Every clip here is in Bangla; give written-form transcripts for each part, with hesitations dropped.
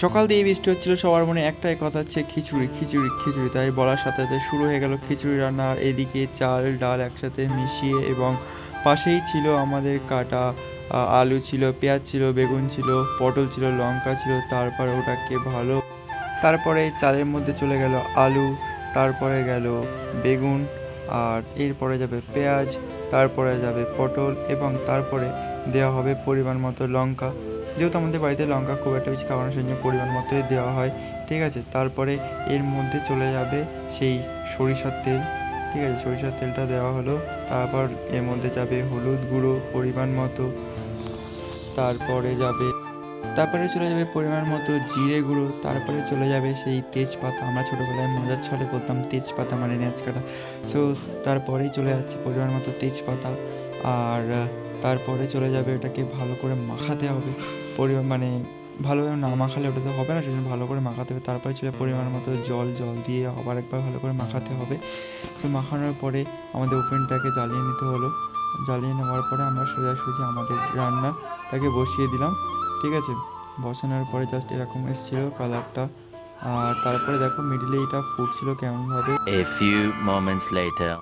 সকাল দিয়ে বৃষ্টি হচ্ছিল, সবার মনে একটাই কথা হচ্ছে খিচুড়ি খিচুড়ি খিচুড়ি, তাই বলার সাথে সাথে শুরু হয়ে গেল খিচুড়ি রান্না। আর এদিকে চাল ডাল একসাথে মিশিয়ে, এবং পাশেই ছিল আমাদের কাটা আলু ছিল, পেঁয়াজ ছিল, বেগুন ছিল, পটল ছিল, লঙ্কা ছিল। তারপর ওটাকে ভালো, তারপরে চালের মধ্যে চলে গেল আলু, তারপরে গেল বেগুন, আর এরপরে যাবে পেঁয়াজ, তারপরে যাবে পটল, এবং তারপরে দেওয়া হবে পরিমাণ মতো লঙ্কা। যেহেতু আমাদের বাড়িতে লঙ্কা খুব একটা বেশি খাওয়ানো, সেই জন্য পরিমাণ মতোই দেওয়া হয়, ঠিক আছে। তারপরে এর মধ্যে চলে যাবে সেই সরিষার তেল, ঠিক আছে, সরিষার তেলটা দেওয়া হলো। তারপর এর মধ্যে যাবে হলুদ গুঁড়ো পরিমাণ মতো, তারপরে চলে যাবে পরিমাণ মতো জিরে গুঁড়ো, তারপরে চলে যাবে সেই তেজপাতা, আমরা ছোটোবেলায় মজার ছলে বলতাম তেজপাতা মানে নেচ কাটা। সো তারপরেই চলে যাচ্ছে পরিমাণ মতো তেজপাতা। আর তারপরে চলে যাবে, ওটাকে ভালো করে মাখাতে হবে, পরিমাণ মানে ভালোভাবে না মাখালে ওটা তো হবে না, সেজন্য ভালো করে মাখাতে হবে। তারপরে চলে পরিমাণ মতো জল, জল দিয়ে আবার একবার ভালো করে মাখাতে হবে। সো মাখানোর পরে আমাদের ওভেনটাকে জ্বালিয়ে নিতে হলো। জ্বালিয়ে নেওয়ার পরে আমরা সোজাসুজি আমাদের রান্নাটাকে বসিয়ে দিলাম, ঠিক আছে। বসানোর পরে জাস্ট এরকম এসেছিল কালারটা। আর তারপরে দেখো মিডিলে এটা ফুটছিল কেমনভাবে। A few moments later.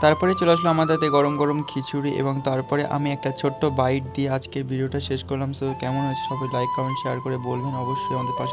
তারপরে চলে আসলো আমাদের হাতে গরম গরম খিচুড়ি, এবং তারপরে আমি একটা ছোট্ট বাইট দিয়ে আজকের ভিডিওটা শেষ করলাম। সো কেমন হয়েছে সবাই লাইক কমেন্ট শেয়ার করে বলবেন, অবশ্যই আমাদের পাশে